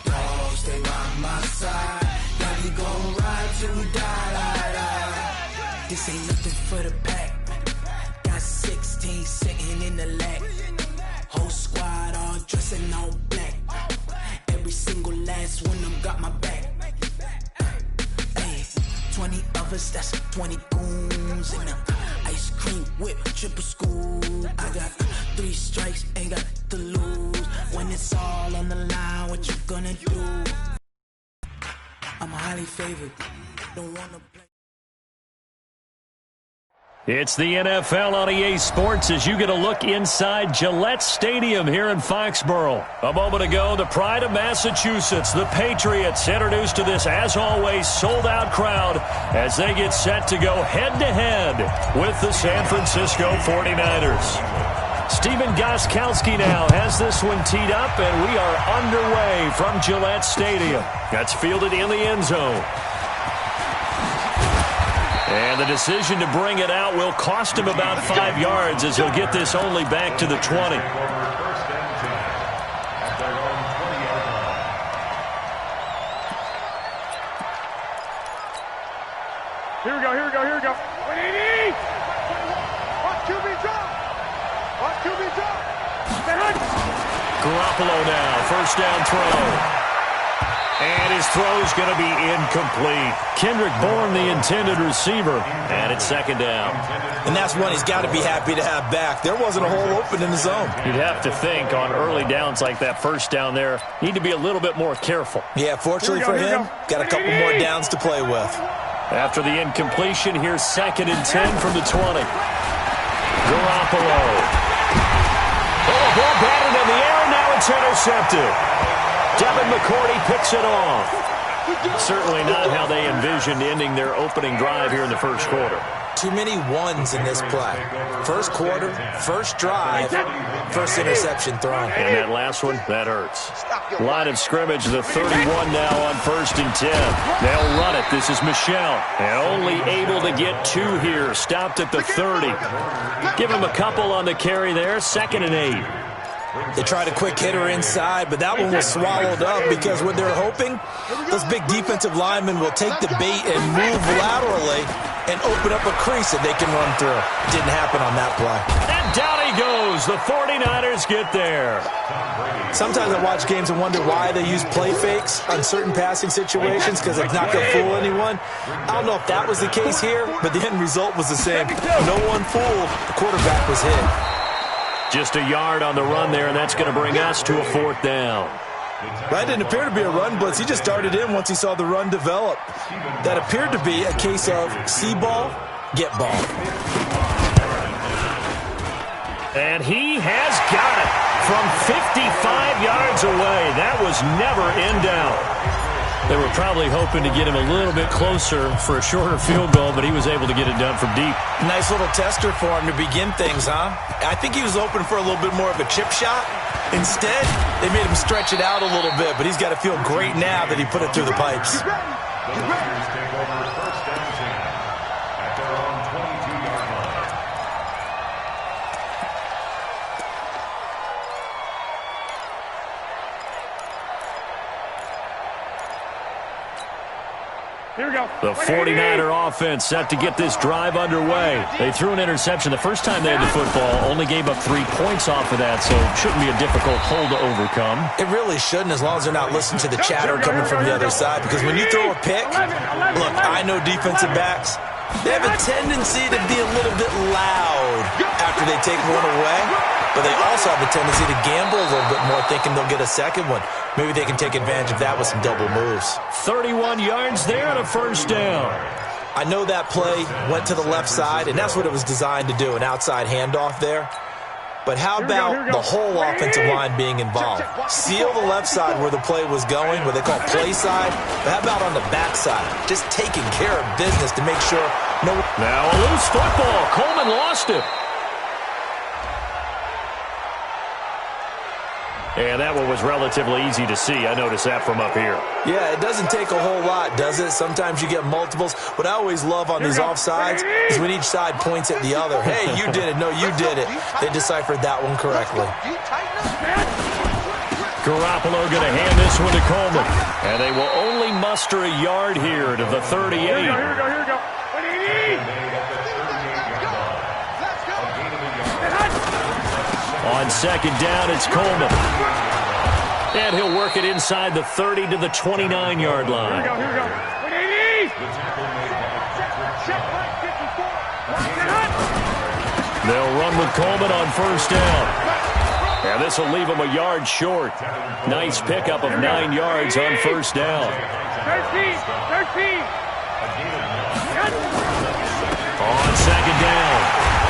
Dogs, stay by my side. Yeah, we gon' ride till we die. This ain't nothing for the pack. Got 16 sitting in the lag. Whole squad all dressing all black. Every single last one of them got my back. Hey, 20 of us, that's 20 goons in them. Ice cream whip, triple scoop. I got 3 strikes, ain't got to lose. When it's all on the line, what you gonna do? I'm highly favored, don't wanna play. It's the NFL on EA Sports as you get a look inside Gillette Stadium here in Foxborough. A moment ago, the pride of Massachusetts, the Patriots, introduced to this, as always, sold-out crowd as they get set to go head-to-head with the San Francisco 49ers. Stephen Gostkowski now has this one teed up, and we are underway from Gillette Stadium. That's fielded in the end zone. And the decision to bring it out will cost him about 5 yards as he'll get this only back to the 20. Here we go. 180! Watch QB drop! Garoppolo now, first down throw. And his throw's going to be incomplete. Kendrick Bourne, the intended receiver, and it's second down. And that's one he's got to be happy to have back. There wasn't a hole open in the zone. You'd have to think on early downs like that first down there, need to be a little bit more careful. Yeah, fortunately for him, got a couple more downs to play with. After the incompletion, here's 2nd and 10 from the 20. Garoppolo. Oh, ball batted in the air, now it's intercepted. Devin McCourty picks it off. Certainly not how they envisioned ending their opening drive here in the first quarter. Too many ones in this play. First quarter, first drive, first interception thrown. And that last one, that hurts. Line of scrimmage, the 31 now on 1st and 10. They'll run it. This is Michel. And only able to get 2 here. Stopped at the 30. Give him a couple on the carry there. 2nd and 8. They tried a quick hitter inside, but that one was swallowed up because what they're hoping, those big defensive linemen will take the bait and move laterally and open up a crease that they can run through. Didn't happen on that play. And down he goes. The 49ers get there. Sometimes I watch games and wonder why they use play fakes on certain passing situations because it's not going to fool anyone. I don't know if that was the case here, but the end result was the same. No one fooled. The quarterback was hit. Just a yard on the run there, and that's going to bring us to a 4th down. That didn't appear to be a run blitz. He just started in once he saw the run develop. That appeared to be a case of see ball, get ball. And he has got it from 55 yards away. That was never in doubt. They were probably hoping to get him a little bit closer for a shorter field goal, but he was able to get it done from deep. Nice little tester for him to begin things, huh? I think he was open for a little bit more of a chip shot. Instead, they made him stretch it out a little bit, but he's got to feel great now that he put it through the pipes. Here we go. The 49er offense set to get this drive underway. They threw an interception the first time they had the football, only gave up 3 points off of that, so it shouldn't be a difficult hole to overcome. It really shouldn't, as long as they're not listening to the chatter coming from the other side, because when you throw a pick, look, I know defensive backs, they have a tendency to be a little bit loud after they take one away, but they also have a tendency to gamble a little bit more, thinking they'll get a second one. Maybe they can take advantage of that with some double moves. 31 yards there and a first down. I know that play went to the left side, and that's what it was designed to do, an outside handoff there. But how about the whole offensive line being involved? Seal the left side where the play was going, what they call play side. But how about on the back side? Just taking care of business to make sure no... Now a loose football. Coleman lost it. And that one was relatively easy to see. I noticed that from up here. Yeah, it doesn't take a whole lot, does it? Sometimes you get multiples. What I always love on these offsides is when each side points at the other. Hey, you did it. No, you did it. They deciphered that one correctly. Garoppolo going to hand this one to Coleman. And they will only muster a yard here to the 38. Here we go. On second down, it's Coleman. And he'll work it inside the 30 to the 29-yard line. Here we go. They'll run with Coleman on first down. And this will leave him a yard short. Nice pickup of 9 yards on first down. 13. On second down,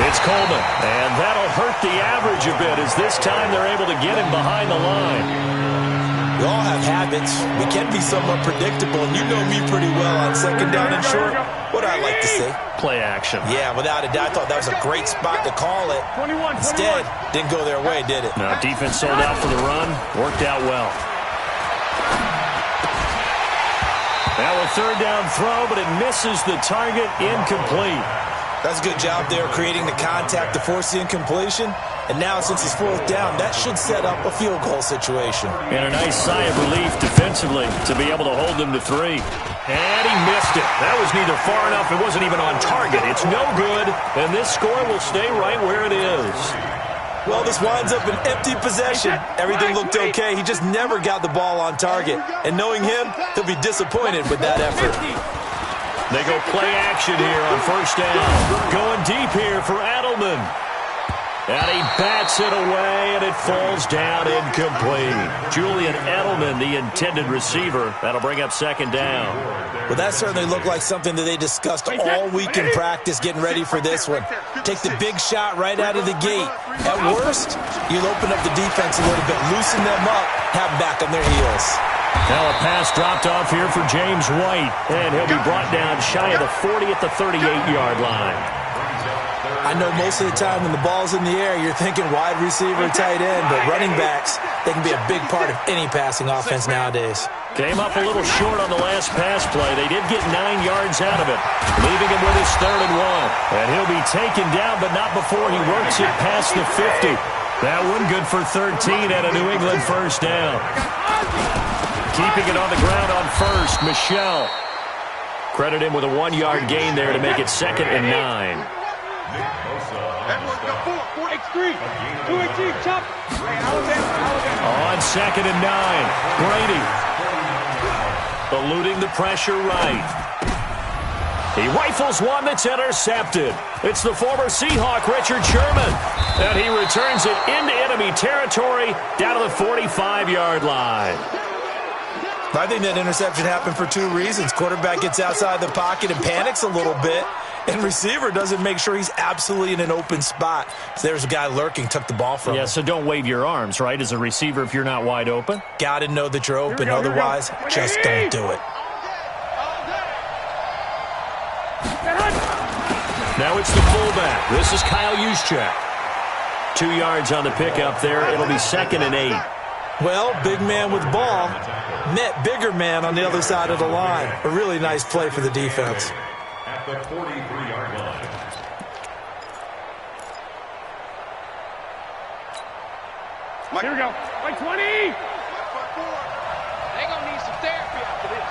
it's Coleman. And that'll hurt the average a bit as this time they're able to get him behind the line. We all have habits. We can be somewhat predictable, and you know me pretty well on second down and short. What do I like to say? Play action. Yeah, without a doubt, I thought that was a great spot to call it. 21. Instead, didn't go their way, did it? No, defense sold out for the run. Worked out well. Now a third down throw, but it misses the target. Incomplete. That's a good job there creating the contact to force the incompletion. And now, since it's fourth down, that should set up a field goal situation. And a nice sigh of relief defensively to be able to hold them to 3. And he missed it. That was neither far enough. It wasn't even on target. It's no good. And this score will stay right where it is. Well, this winds up an empty possession. Everything looked okay. He just never got the ball on target. And knowing him, he'll be disappointed with that effort. They go play action here on first down. Going deep here for Edelman. And he bats it away, and it falls down incomplete. Julian Edelman, the intended receiver. That'll bring up second down. Well, that certainly looked like something that they discussed all week in practice getting ready for this one. Take the big shot right out of the gate. At worst, you'll open up the defense a little bit, loosen them up, have them back on their heels. Now a pass dropped off here for James White, and he'll be brought down shy of the 40 at the 38-yard line. I know most of the time when the ball's in the air, you're thinking wide receiver, tight end, but running backs, they can be a big part of any passing offense nowadays. Came up a little short on the last pass play. They did get 9 yards out of it, leaving him with his 3rd and 1. And he'll be taken down, but not before he works it past the 50. That one good for 13 at a New England first down. Keeping it on the ground on first, Michel. Credit him with a 1-yard gain there to make it 2nd and 9. On 2nd and 9, Brady eluding the pressure right. He rifles one that's intercepted. It's the former Seahawk, Richard Sherman. And he returns it into enemy territory down to the 45-yard line. I think that interception happened for 2 reasons. Quarterback gets outside the pocket and panics a little bit, and receiver doesn't make sure he's absolutely in an open spot. So there's a guy lurking, took the ball from him. Yeah, so don't wave your arms, right, as a receiver if you're not wide open? Got to know that you're open. Otherwise, just don't do it. Now it's the fullback. This is Kyle Juszczyk. 2 yards on the pickup there. It'll be 2nd and 8. Well, big man with ball met bigger man on the other side of the line. A really nice play for the defense. At the 43-yard line. Here we go. Like 20. They gonna need some therapy after this.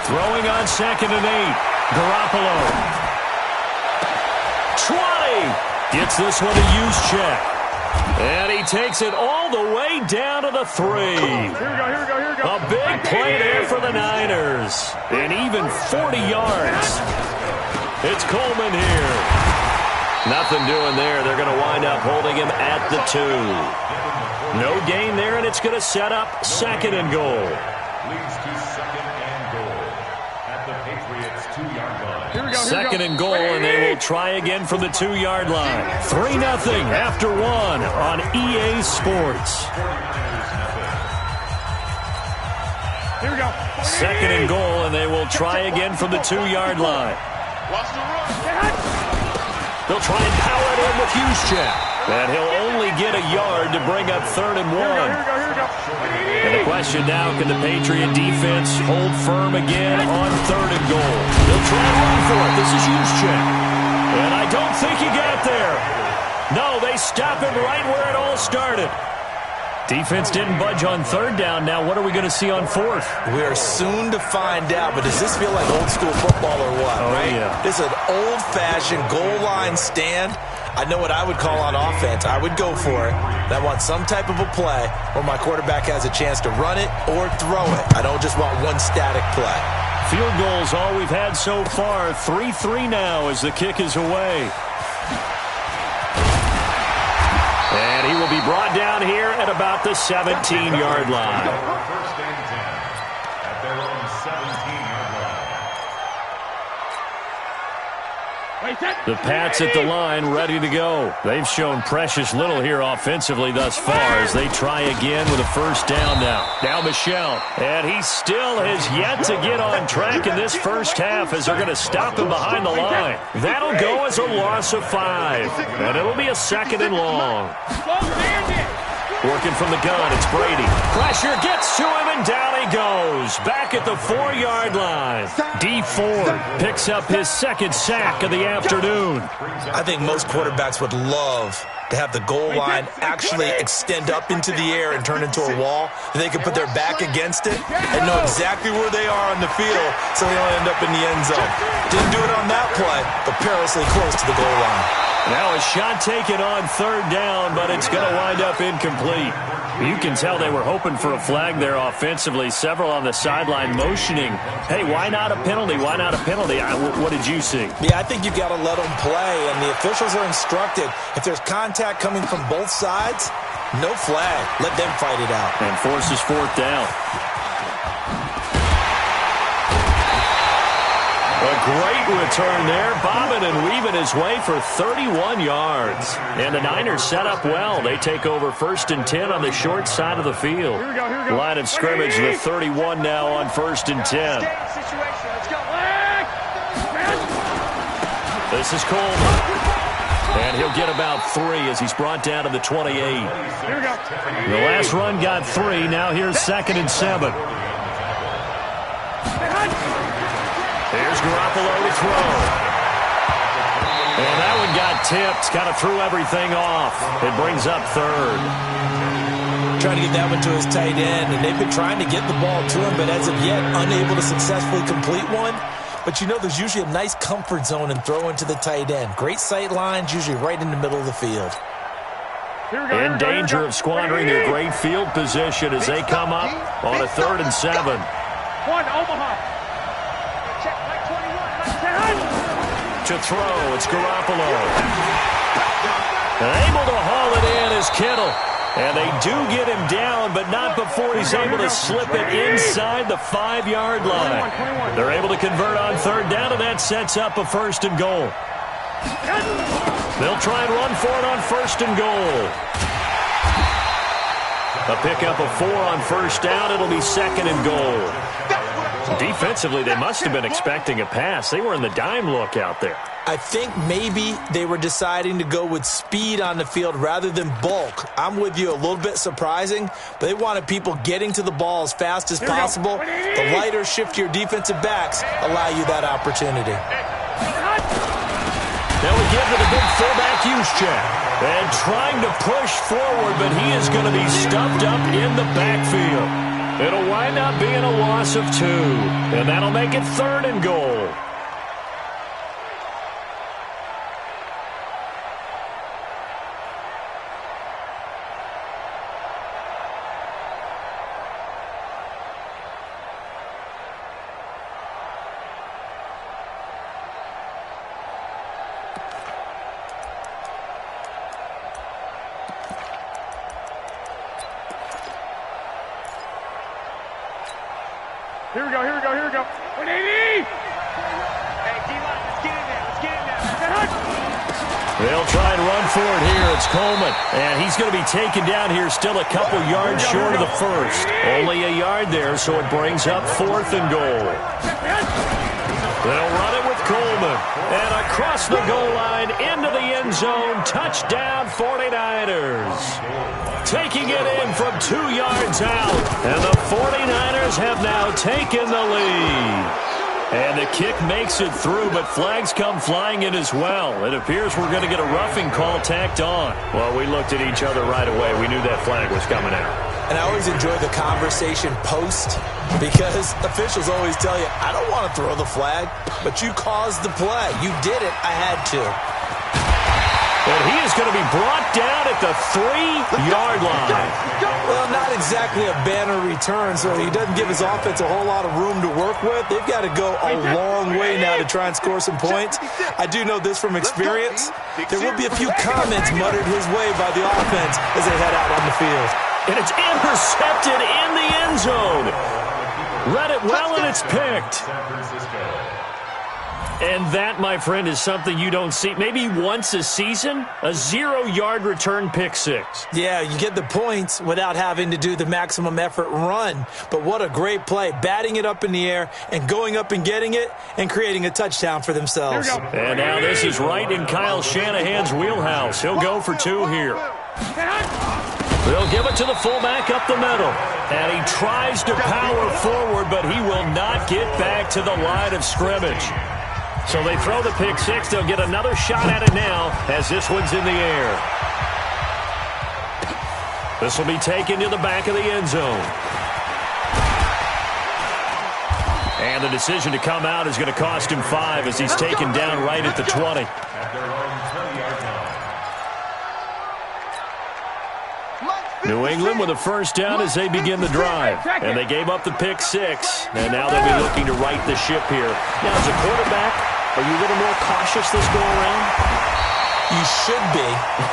Throwing on 2nd and 8. Garoppolo. 20. Gets this one to Juszczyk. And he takes it all the way down to the 3. Here we go. A big play there for the Niners. And even 40 yards. It's Coleman here. Nothing doing there. They're going to wind up holding him at the 2. No gain there, and it's going to set up 2nd and goal. Leads to 2nd and goal at the Patriots 2-yard line. Here we go. 2nd and goal, and they will try again from the 2-yard line. 3-0 after 1 on EA Sports. Here we go. 2nd and goal, and they will try again from the 2-yard line. Watch the run. They'll try and power it in with Juszczyk. And he'll only get a yard to bring up 3rd and 1. Here we go. And the question now, can the Patriot defense hold firm again on 3rd and goal? They'll try and run for it. This is Juszczyk. And I don't think he got there. No, they stop him right where it all started. Defense didn't budge on third down. Now what are we going to see on fourth? We are soon to find out, but does this feel like old school football or what? Oh, right? yeah. This is an old-fashioned goal line stand. I know what I would call on offense. I would go for it. I want some type of a play where my quarterback has a chance to run it or throw it. I don't just want one static play. Field goals all we've had so far. 3-3 now as the kick is away. And he will be brought down here at about the 17-yard line. First and 10 at their own 17-yard line. The Pats at the line, ready to go. They've shown precious little here offensively thus far as they try again with a first down now. Now Michel, and he still has yet to get on track in this first half as they're going to stop him behind the line. That'll go as a loss of 5, and it'll be a 2nd and long. Working from the gun, it's Brady. Pressure gets to him, and down he goes. Back at the 4-yard line. Dee Ford picks up his 2nd sack of the afternoon. I think most quarterbacks would love to have the goal line actually extend up into the air and turn into a wall. They can put their back against it and know exactly where they are on the field so they don't end up in the end zone. Didn't do it on that play, but perilously close to the goal line. Now a shot taken on third down, but it's going to wind up incomplete. You can tell they were hoping for a flag there offensively. Several on the sideline motioning, hey, why not a penalty? Why not a penalty? What did you see? Yeah, I think you got to let them play, and the officials are instructed. If there's contact coming from both sides, no flag. Let them fight it out. And forces fourth down. A great return there, bobbing and weaving his way for 31 yards. And the Niners set up well. They take over 1st and 10 on the short side of the field. Here we go. Line of scrimmage, the 31 now on 1st and 10. This is Coleman. And he'll get about 3 as he's brought down to the 28. Here we go. The last run got 3. Now here's 2nd and 7. Here's Garoppolo to throw. And that one got tipped. Kind of threw everything off. It brings up 3rd. Trying to get that one to his tight end, and they've been trying to get the ball to him, but as of yet, unable to successfully complete one. But you know there's usually a nice comfort zone in throwing to the tight end. Great sight lines, usually right in the middle of the field. In danger of squandering their great field position as they come up on a 3rd and 7. One, Omaha. To throw, it's Garoppolo. Able to haul it in is Kittle. And they do get him down, but not before he's able to slip it inside the 5-yard line. They're able to convert on 3rd down, and that sets up a 1st and goal. They'll try and run for it on 1st and goal. A pickup of 4 on 1st down. It'll be 2nd and goal. Defensively, they must have been expecting a pass. They were in the dime look out there. I think maybe they were deciding to go with speed on the field rather than bulk. I'm with you, a little bit surprising, but they wanted people getting to the ball as fast as possible. The lighter, shiftier defensive backs allow you that opportunity. Now we give to the big fullback Juszczyk. And trying to push forward, but he is going to be stuffed up in the backfield. It'll wind up being a loss of 2, and that'll make it 3rd and goal. Here we go. 180! Hey, D-line, let's get in there. They'll try and run for it here. It's Coleman. And he's going to be taken down here still a couple yards short of the 1st. Only a yard there, so it brings up 4th and goal. They'll run it with Coleman. And across the goal line, into the end zone. Touchdown, 49ers. Taking it in from 2 yards out. And the 49ers have now taken the lead. And the kick makes it through, but flags come flying in as well. It appears we're going to get a roughing call tacked on. Well, we looked at each other right away. We knew that flag was coming out. And I always enjoy the conversation post because officials always tell you, I don't want to throw the flag, but you caused the play. You did it. I had to. And he is going to be brought down at the 3-yard line. Well, not exactly a banner return, so he doesn't give his offense a whole lot of room to work with. They've got to go a long way now to try and score some points. I do know this from experience. There will be a few comments muttered his way by the offense as they head out on the field. And it's intercepted in the end zone. Read it well, and it's picked. And that, my friend, is something you don't see maybe once a season, a 0-yard return pick six. Yeah, you get the points without having to do the maximum effort run. But what a great play, batting it up in the air and going up and getting it and creating a touchdown for themselves. And now this is right in Kyle Shanahan's wheelhouse. He'll go for 2 here. They'll give it to the fullback up the middle. And he tries to power forward, but he will not get back to the line of scrimmage. So they throw the pick six. They'll get another shot at it now as this one's in the air. This will be taken to the back of the end zone. And the decision to come out is going to cost him 5 as he's taken down right at the 20. New England with a first down as they begin the drive. And they gave up the pick six. And now they'll be looking to right the ship here. Now, as a quarterback, are you a little more cautious this go around? You should be,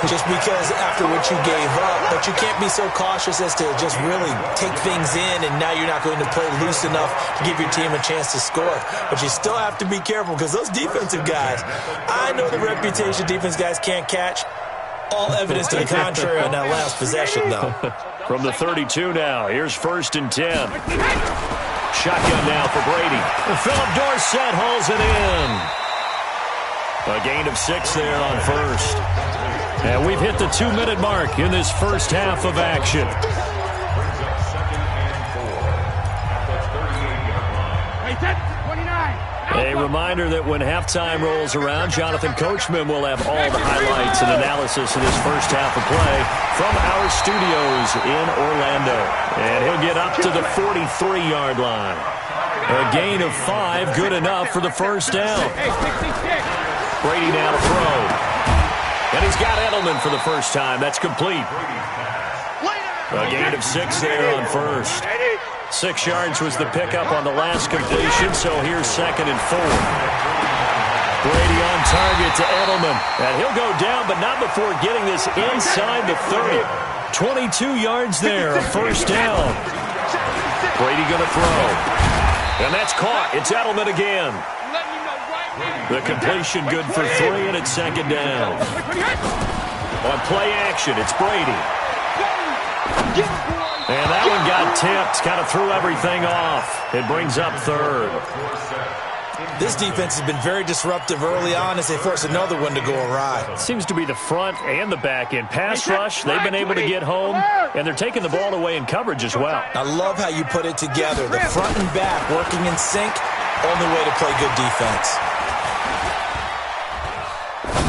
just because after what you gave up. But you can't be so cautious as to just really take things in, and now you're not going to play loose enough to give your team a chance to score. But you still have to be careful because those defensive guys, I know the reputation defense guys can't catch. All evidence to the contrary on that last possession, though. From the 32 now, here's 1st and 10. Shotgun now for Brady. Philip Dorsett hauls it in. A gain of 6 there on first. And we've hit the 2-minute mark in this first half of action. A reminder that when halftime rolls around, Jonathan Coachman will have all the highlights and analysis of this first half of play from our studios in Orlando. And he'll get up to the 43-yard line. A gain of 5, good enough for the first down. Brady now to throw. And he's got Edelman for the first time. That's complete. A gain of 6 there on first. 6 yards was the pickup on the last completion, so here's 2nd and 4. Brady on target to Edelman. And he'll go down, but not before getting this inside the 30. 22 yards there, a first down. Brady going to throw. And that's caught. It's Edelman again. The completion good for 3, and it's 2nd down. On play action, it's Brady. And that one got tipped, kind of threw everything off. It brings up 3rd. This defense has been very disruptive early on as they force another one to go awry. Seems to be the front and the back end. Pass rush, they've been able to get home, and they're taking the ball away in coverage as well. I love how you put it together. The front and back working in sync, only way to play good defense.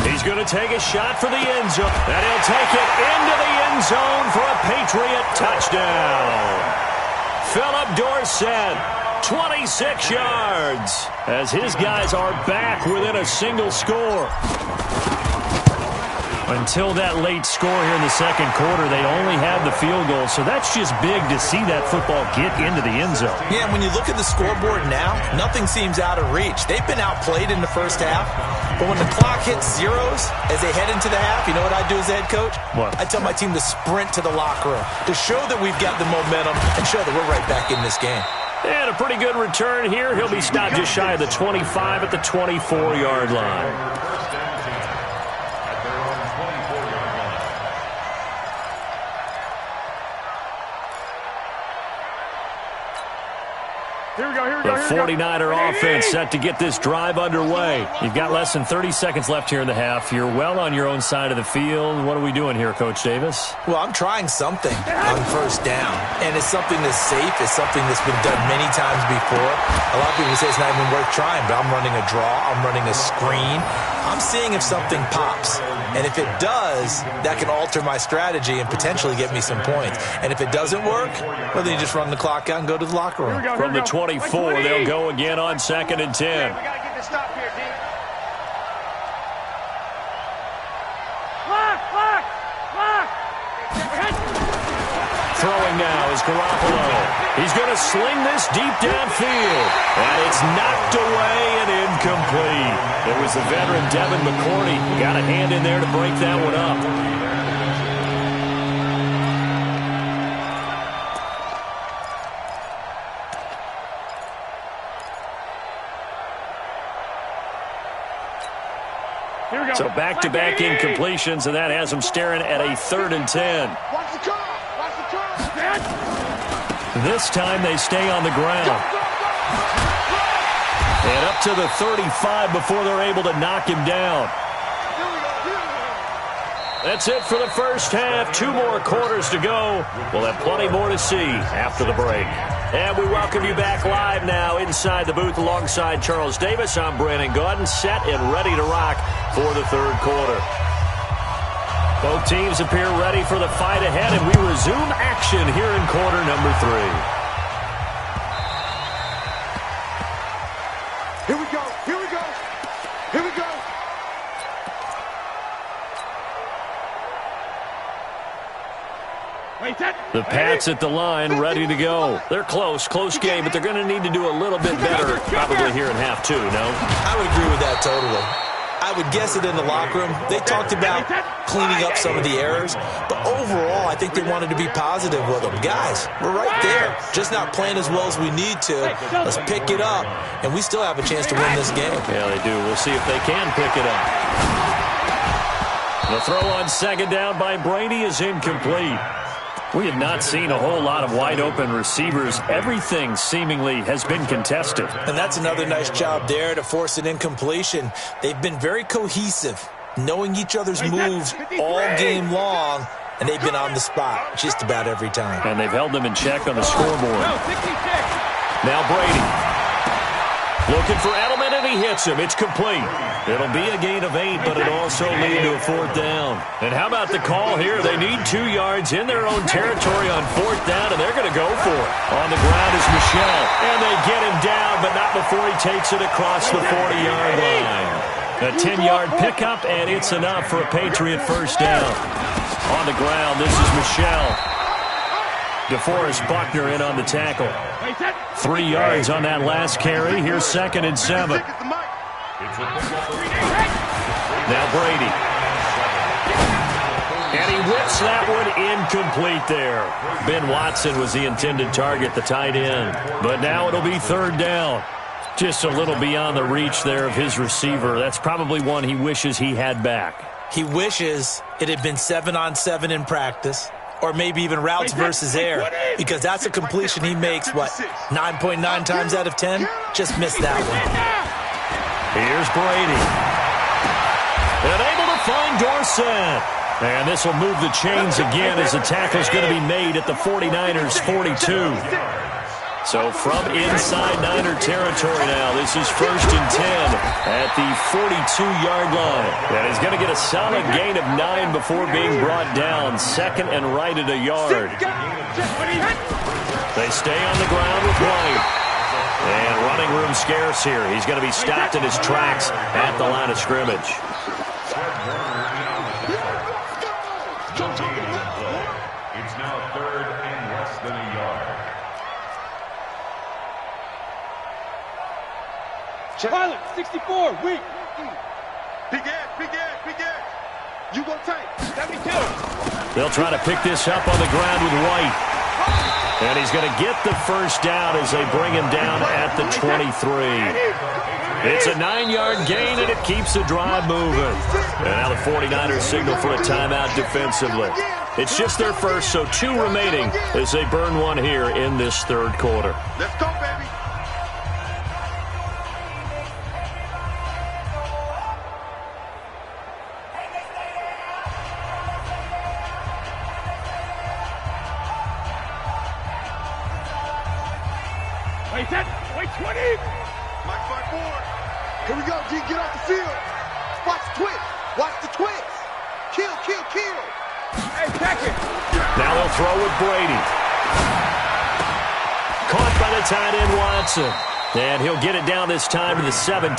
He's going to take a shot for the end zone, and he'll take it into the end zone for a Patriot touchdown. Philip Dorsett, 26 yards, as his guys are back within a single score. Until that late score here in the second quarter, they only had the field goal, so that's just big to see that football get into the end zone. Yeah, when you look at the scoreboard now, nothing seems out of reach. They've been outplayed in the first half, but when the clock hits zeros as they head into the half, you know what I do as the head coach? What? I tell my team to sprint to the locker room to show that we've got the momentum and show that we're right back in this game. And a pretty good return here. He'll be stopped just shy of the 25 at the 24-yard line. Here we go, here we The go, here we go. 49er offense set to get this drive underway. You've got less than 30 seconds left here in the half. You're well on your own side of the field. What are we doing here, Coach Davis? Well, I'm trying something on first down, and it's something that's safe. It's something that's been done many times before. A lot of people say it's not even worth trying, but I'm running a draw. I'm running a screen. I'm seeing if something pops. And if it does, that can alter my strategy and potentially get me some points. And if it doesn't work, well, then you just run the clock out and go to the locker room. From the 24, they'll go again on 2nd and 10. We got to get this stop here, D. Lock! Throwing now is Garoppolo. He's going to sling this deep downfield. And it's knocked away and incomplete. It was the veteran Devin McCourty. Got a hand in there to break that one up. So back-to-back incompletions, and that has them staring at a 3rd and 10. Watch the car! Watch the car! This time they stay on the ground. And up to the 35 before they're able to knock him down. That's it for the first half. 2 more quarters to go. We'll have plenty more to see after the break. And we welcome you back live now inside the booth alongside Charles Davis. I'm Brandon Gaudin, set and ready to rock for the 3rd quarter. Both teams appear ready for the fight ahead, and we resume action here in quarter number 3. Here we go! Here we go! Here we go! The Pats at the line, ready to go. They're close game, but they're going to need to do a little bit better probably here in half 2, no? I would agree with that totally. I would guess it in the locker room. They talked about cleaning up some of the errors, but overall, I think they wanted to be positive with them. Guys, we're right there, just not playing as well as we need to. Let's pick it up, and we still have a chance to win this game. Yeah, they do. We'll see if they can pick it up. The throw on 2nd down by Brady is incomplete. We have not seen a whole lot of wide-open receivers. Everything seemingly has been contested. And that's another nice job there to force an incompletion. They've been very cohesive, knowing each other's moves all game long, and they've been on the spot just about every time. And they've held them in check on the scoreboard. Now Brady. Looking for Edelman, and he hits him. It's complete. It'll be a gain of 8, but it also lead to a 4th down. And how about the call here? They need 2 yards in their own territory on 4th down, and they're going to go for it. On the ground is Michel, and they get him down, but not before he takes it across the 40-yard line. A 10-yard pickup, and it's enough for a Patriot first down. On the ground, this is Michel. DeForest Buckner in on the tackle. 3 yards on that last carry. Here's 2nd and 7. Now Brady. And he whips that one incomplete there. Ben Watson was the intended target, the tight end. But now it'll be 3rd down. Just a little beyond the reach there of his receiver. That's probably one he wishes he had back. He wishes it had been 7-on-7 in practice, or maybe even routes versus air, because that's a completion he makes, 9.9 times out of 10? Just missed that one. Here's Brady. And able to find Dorsett. And this will move the chains again as the tackle's going to be made at the 49ers' 42. So from inside Niner territory now, this is 1st and 10 at the 42-yard line. And he's going to get a solid gain of 9 before being brought down. 2nd and right at a yard. They stay on the ground with White. And running room scarce here. He's going to be stopped in his tracks at the line of scrimmage. It's now 3rd and less than a yard. Pilot, 64, weak. Big ass. You go tight. 72. They'll try to pick this up on the ground with White. And he's going to get the first down as they bring him down at the 23. It's a 9-yard gain, and it keeps the drive moving. And now the 49ers signal for a timeout defensively. It's just their first, so 2 remaining as they burn one here in this 3rd quarter. Let's go, baby. Wait, set. Wait, 20. Mike 5-4. Here we go, G. Get off the field. Watch the twist. Watch the twist. Kill, kill, kill. Hey, check it. Now they'll throw with Brady. Caught by the tight end, Watson. And he'll get it down this time to the 17.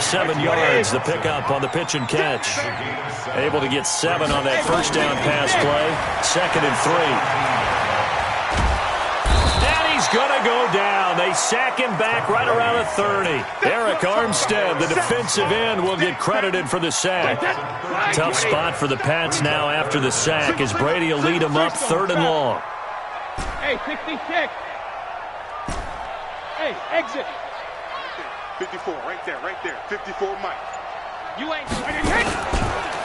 7 yards, the pickup on the pitch and catch. Able to get 7 on that first down pass play. 2nd and 3. And he's going to go down. They sack him back right around the 30. Eric Armstead, the defensive end, will get credited for the sack. Tough spot for the Pats now after the sack as Brady will lead them up 3rd and long. Hey, 66. Hey, exit. 54, right there, 54, Mike. You ain't winning hit.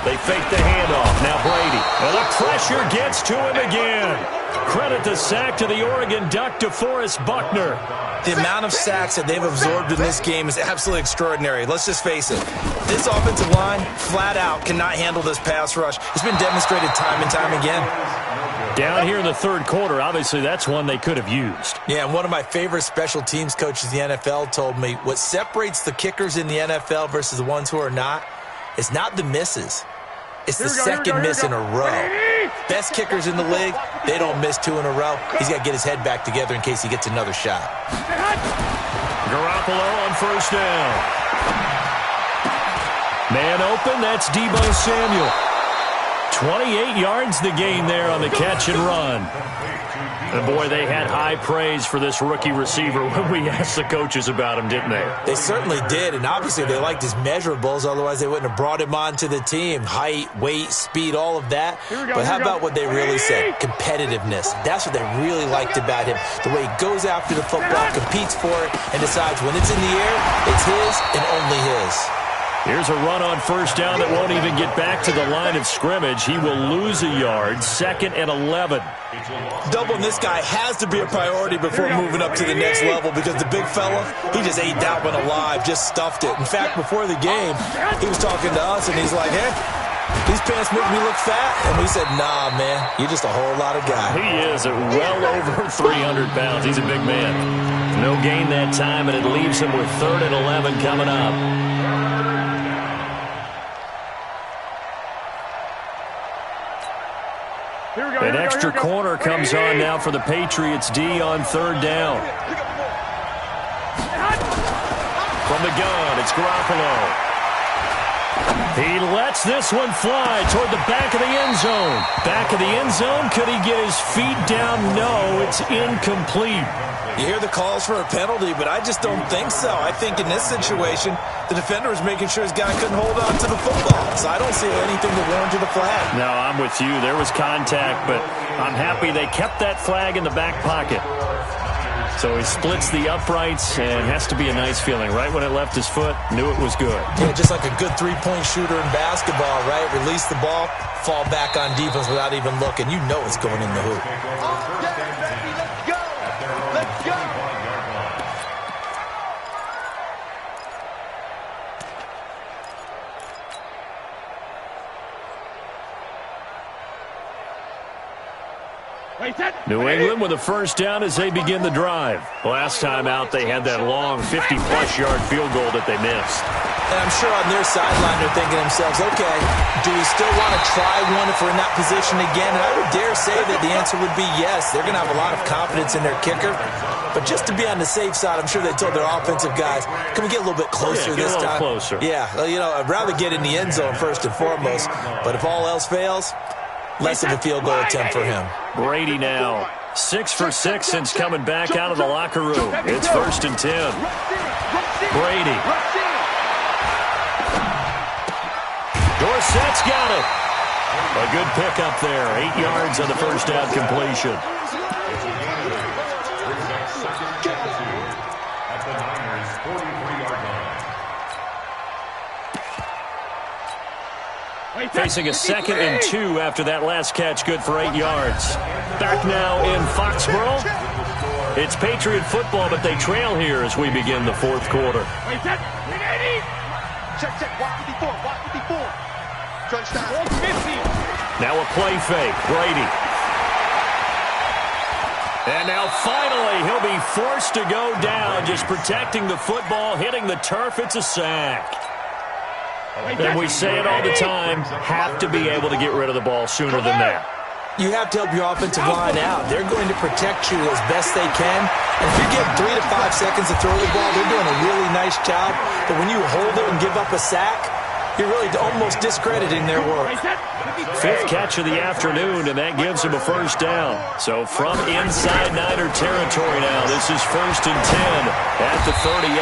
They fake the handoff. Now Brady. And the pressure gets to him again. Credit the sack to the Oregon Duck, DeForest Buckner. The amount of sacks that they've absorbed in this game is absolutely extraordinary. Let's just face it. This offensive line, flat out, cannot handle this pass rush. It's been demonstrated time and time again. Down here in the 3rd quarter, obviously that's one they could have used. Yeah, and one of my favorite special teams coaches in the NFL told me what separates the kickers in the NFL versus the ones who are not is not the misses. It's the second miss in a row. Best kickers in the league, they don't miss 2 in a row. He's got to get his head back together in case he gets another shot. Garoppolo on 1st down. Man open, that's Deebo Samuel. 28 yards the gain there on the catch and run. And boy, they had high praise for this rookie receiver when we asked the coaches about him, didn't they? They certainly did, and obviously they liked his measurables, otherwise they wouldn't have brought him onto the team. Height, weight, speed, all of that. But how about what they really said? Competitiveness. That's what they really liked about him. The way he goes after the football, competes for it, and decides when it's in the air, it's his and only his. Here's a run on 1st down that won't even get back to the line of scrimmage. He will lose a yard. 2nd and 11. Doubling this guy has to be a priority before moving up to the next level because the big fella, he just ate that one alive, just stuffed it. In fact, before the game, he was talking to us, and he's like, hey, these pants make me look fat. And we said, nah, man, you're just a whole lot of guy. He is at well over 300 pounds. He's a big man. No gain that time, and it leaves him with 3rd and 11 coming up. An extra corner comes on now for the Patriots D on 3rd down. From the gun, it's Garoppolo. He lets this one fly toward the back of the end zone. Back of the end zone, could he get his feet down? No, it's incomplete. You hear the calls for a penalty, but I just don't think so. I think in this situation, the defender was making sure his guy couldn't hold on to the football. So I don't see anything to warrant the flag. No, I'm with you. There was contact, but I'm happy they kept that flag in the back pocket. So he splits the uprights, and it has to be a nice feeling. Right when it left his foot, knew it was good. Yeah, just like a good three-point shooter in basketball, right? Release the ball, fall back on defense without even looking. You know it's going in the hoop. New England with a 1st down as they begin the drive. Last time out, they had that long 50-plus yard field goal that they missed. And I'm sure on their sideline they're thinking to themselves, okay, do we still want to try one if we're in that position again? And I would dare say that the answer would be yes. They're going to have a lot of confidence in their kicker. But just to be on the safe side, I'm sure they told their offensive guys, can we get a little bit closer this time? Closer. Yeah, you know, I'd rather get in the end zone first and foremost. But if all else fails, less of a field goal attempt for him. Brady now, 6 for 6 since coming back out of the locker room. It's 1st and 10. Brady. Dorsett's got it. A good pickup there. 8 yards on the 1st down completion. Facing a 2nd and 2 after that last catch, good for 8 yards. Back now in Foxborough. It's Patriot football, but they trail here as we begin the 4th quarter. Check, walk 54, walk 54. Touchdown. 50. Now a play fake, Brady. And now finally he'll be forced to go down, just protecting the football, hitting the turf. It's a sack. And we say it all the time, have to be able to get rid of the ball sooner than that. You have to help your offensive line out. They're going to protect you as best they can. And if you give 3 to 5 seconds to throw the ball, they're doing a really nice job. But when you hold it and give up a sack, you're really almost discrediting their work. 5th catch of the afternoon, and that gives him a first down. So from inside Niner territory now, this is 1st and 10 at the 38.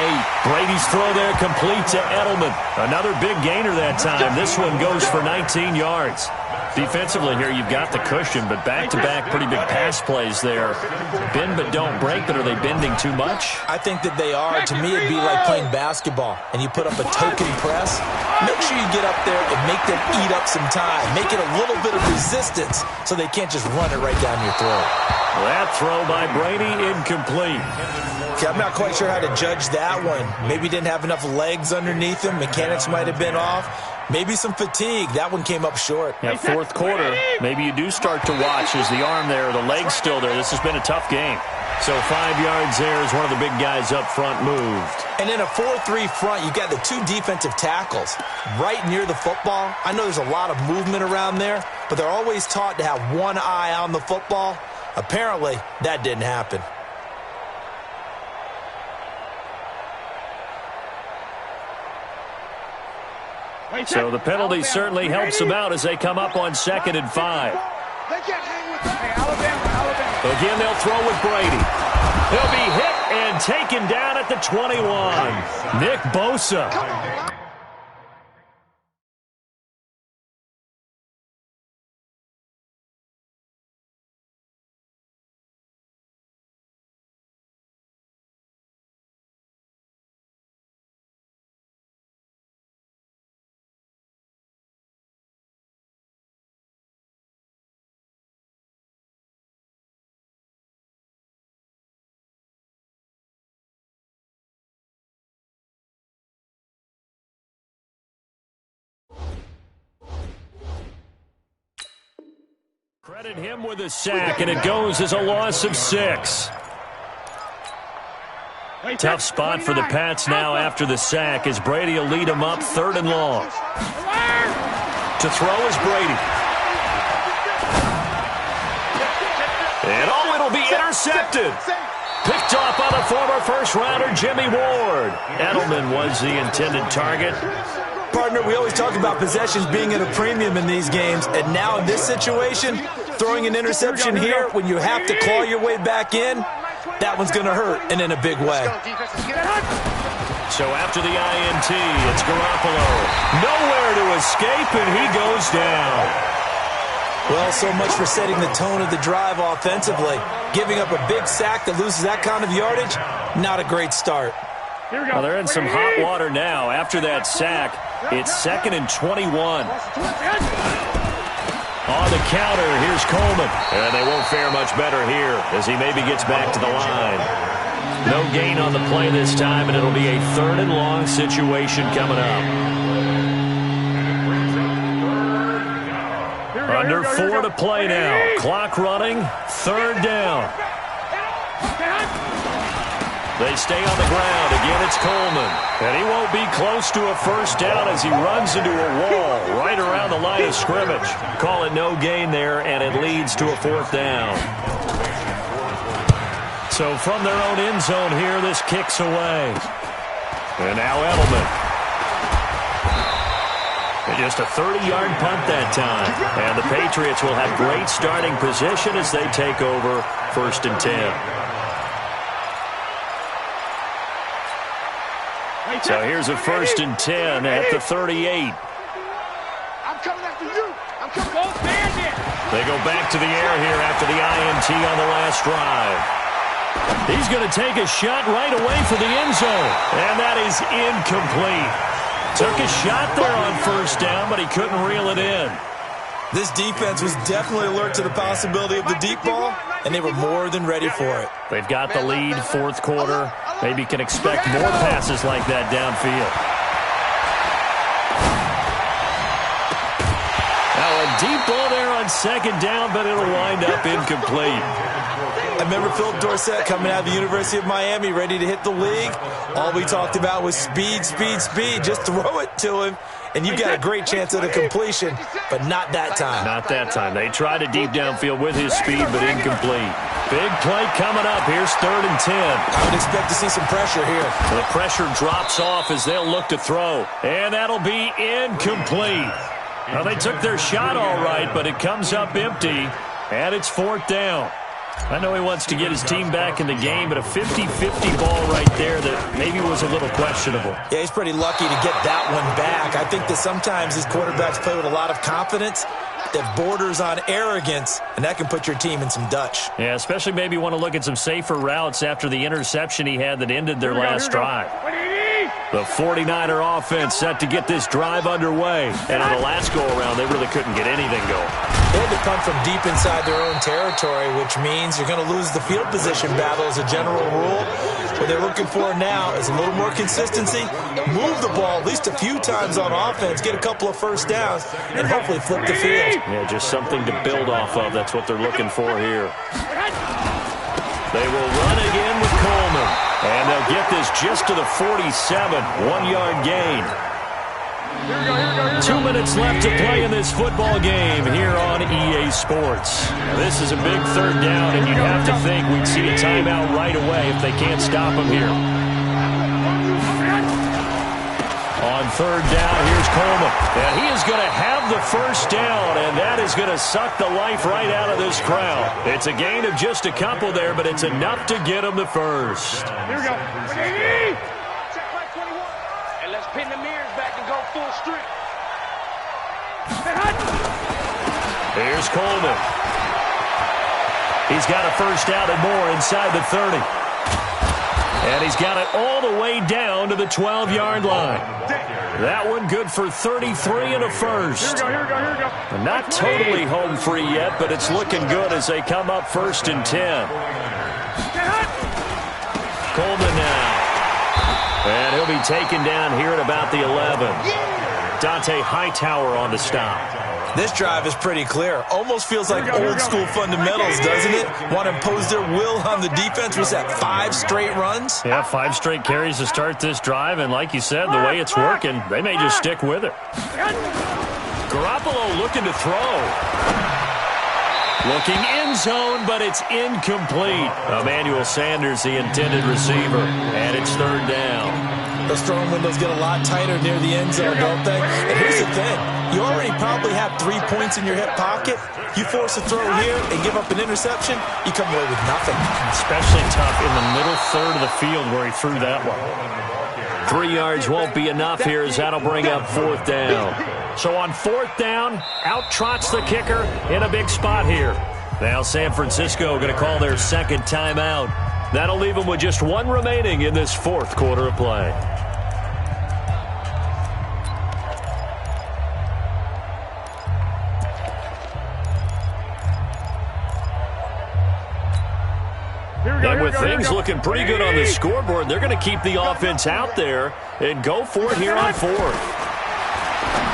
Brady's throw there complete to Edelman. Another big gainer that time. This one goes for 19 yards. Defensively here, you've got the cushion, but back-to-back pretty big pass plays there. Bend but don't break, but are they bending too much? I think that they are. To me, it'd be like playing basketball, and you put up a token press. Make sure you get up there and make them eat up some time. Make it a little bit of resistance so they can't just run it right down your throat. That throw by Brady, incomplete. Okay, I'm not quite sure how to judge that one. Maybe didn't have enough legs underneath him. Mechanics might have been off. Maybe some fatigue. That one came up short. Yeah, 4th quarter, maybe you do start to watch as the arm there, the leg's still there. This has been a tough game. So 5 yards there as one of the big guys up front moved. And in a 4-3 front, you've got the 2 defensive tackles right near the football. I know there's a lot of movement around there, but they're always taught to have one eye on the football. Apparently, that didn't happen. So the penalty certainly helps them out as they come up on 2nd and 5. Again, they'll throw with Brady. He'll be hit and taken down at the 21. Nick Bosa. Credit him with a sack, and it goes as a loss of 6. Tough spot for the Pats now after the sack as Brady will lead them up 3rd and long. To throw is Brady. And it'll be intercepted. Picked off by the former first-rounder Jimmy Ward. Edelman was the intended target. Partner, we always talk about possessions being at a premium in these games, and now in this situation, throwing an interception here when you have to claw your way back in, that one's going to hurt, and in a big way. So after the INT, it's Garoppolo. Nowhere to escape, and he goes down. Well, so much for setting the tone of the drive offensively. Giving up a big sack that loses that kind of yardage, not a great start. Well, they're in some hot water now. After that sack, it's 2nd and 21. On the counter, here's Coleman. And they won't fare much better here as he maybe gets back to the line. No gain on the play this time, and it'll be a 3rd and long situation coming up. Under 4 to play now. Clock running, 3rd down. They stay on the ground. Again, it's Coleman. And he won't be close to a first down as he runs into a wall right around the line of scrimmage. Call it no gain there, and it leads to a 4th down. So from their own end zone here, this kicks away. And now Edelman. And just a 30-yard punt that time. And the Patriots will have great starting position as they take over 1st and 10. So here's a 1st and 10 at the 38. I'm coming after you. I'm coming. Go stand there. They go back to the air here after the INT on the last drive. He's going to take a shot right away for the end zone. And that is incomplete. Took a shot there on 1st down, but he couldn't reel it in. This defense was definitely alert to the possibility of the deep ball, and they were more than ready for it. They've got the lead, 4th quarter. Maybe can expect more passes like that downfield. Now a deep ball there on on second down, but it'll wind up incomplete. I remember Philip Dorsett coming out of the University of Miami, ready to hit the league. All we talked about was speed, speed, speed. Just throw it to him, and you got a great chance at a completion, but not that time. Not that time. They tried a deep downfield with his speed, but incomplete. Big play coming up. Here's 3rd and 10. I would expect to see some pressure here. The pressure drops off as they'll look to throw, and that'll be incomplete. Well, they took their shot all right, but it comes up empty, and it's 4th down. I know he wants to get his team back in the game, but a 50-50 ball right there that maybe was a little questionable. Yeah, he's pretty lucky to get that one back. I think that sometimes these quarterbacks play with a lot of confidence that borders on arrogance, and that can put your team in some Dutch. Yeah, especially maybe want to look at some safer routes after the interception he had that ended their last drive. The 49er offense set to get this drive underway. And on the last go-around, they really couldn't get anything going. They had to punt from deep inside their own territory, which means you're going to lose the field position battle as a general rule. What they're looking for now is a little more consistency, move the ball at least a few times on offense, get a couple of first downs, and hopefully flip the field. Yeah, just something to build off of. That's what they're looking for here. They will run again with Coleman. And they'll get this just to the 47, 1-yard gain. 2 minutes left to play in this football game here on EA Sports. Now, this is a big 3rd down, and you'd have to think we'd see a timeout right away if they can't stop him here. On 3rd down, here's Coleman. And he is going to have the first down, and that is going to suck the life right out of this crowd. It's a gain of just a couple there, but it's enough to get him the first. Here we go. Check right 21. And let's pin the mirrors back and go full strength. Here's Coleman. He's got a first down and more inside the 30. And he's got it all the way down to the 12-yard line. That one good for 33 and a first. Here we go. Not totally home free yet, but it's looking good as they come up 1st and 10. Coleman now. And he'll be taken down here at about the 11. Dante Hightower on the stop. This drive is pretty clear. Almost feels like old school fundamentals, doesn't it? Want to impose their will on the defense. Was that 5 straight runs? Yeah, 5 straight carries to start this drive. And like you said, the way it's working, they may just stick with it. Garoppolo looking to throw. Looking end zone, but it's incomplete. Emmanuel Sanders, the intended receiver. And it's 3rd down. Those throwing windows get a lot tighter near the end zone, don't they? And here's the thing. You already probably have 3 points in your hip pocket. You force a throw here and give up an interception, you come away with nothing. Especially tough in the middle third of the field where he threw that one. 3 yards won't be enough here as that'll bring up 4th down. So on 4th down, out trots the kicker in a big spot here. Now San Francisco going to call their 2nd timeout. That'll leave them with just 1 remaining in this 4th quarter of play. And with things looking pretty good on the scoreboard, they're going to keep the offense out there and go for it here on 4th.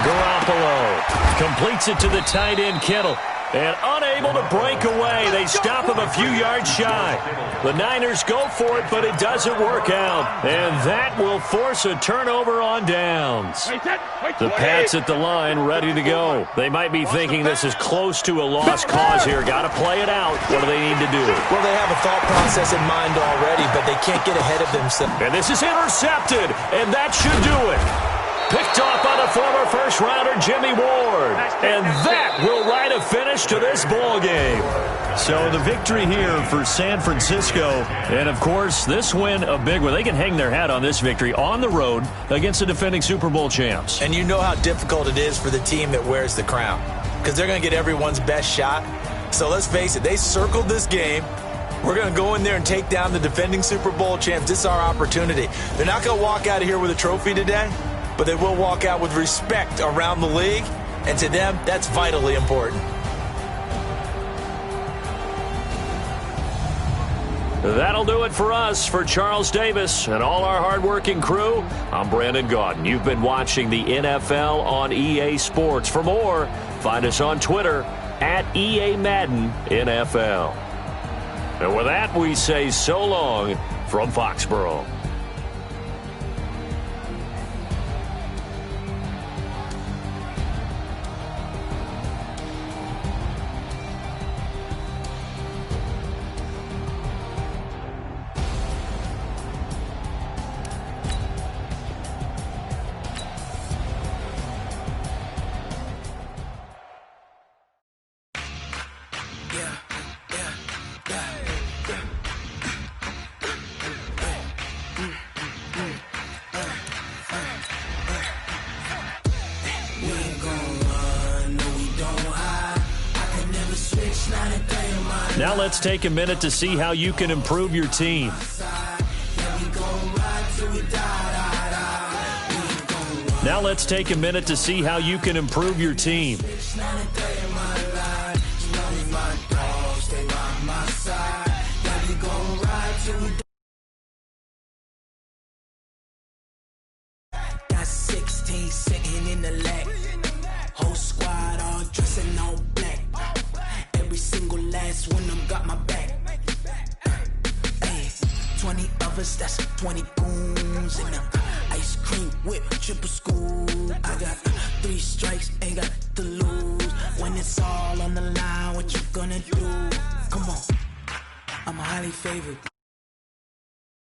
Garoppolo completes it to the tight end, Kittle. And unable to break away. They stop him a few yards shy. The Niners go for it, but it doesn't work out. And that will force a turnover on downs. The Pats at the line ready to go. They might be thinking this is close to a lost cause here. Got to play it out. What do they need to do? Well, they have a thought process in mind already, but they can't get ahead of themselves. And this is intercepted, and that should do it. Picked off by the former first-rounder Jimmy Ward. And that will write a finish to this ball game. So the victory here for San Francisco. And, of course, this win a big one. They can hang their hat on this victory on the road against the defending Super Bowl champs. And you know how difficult it is for the team that wears the crown, because they're going to get everyone's best shot. So let's face it, they circled this game. We're going to go in there and take down the defending Super Bowl champs. This is our opportunity. They're not going to walk out of here with a trophy today, but they will walk out with respect around the league, and to them, that's vitally important. That'll do it for us. For Charles Davis and all our hardworking crew, I'm Brandon Gaudin. You've been watching the NFL on EA Sports. For more, find us on Twitter at EA Madden NFL. And with that, we say so long from Foxborough. Now let's take a minute to see how you can improve your team. Now let's take a minute to see how you can improve your team. Got 16 sitting in the leg. Whole squad all dressing all black. Every single last one of them got my back. Hey, 20 of us, that's 20 goons in the ice cream whip, triple scoop. I got 3 strikes, ain't got to lose. When it's all on the line, what you gonna do? Come on, I'm highly favored.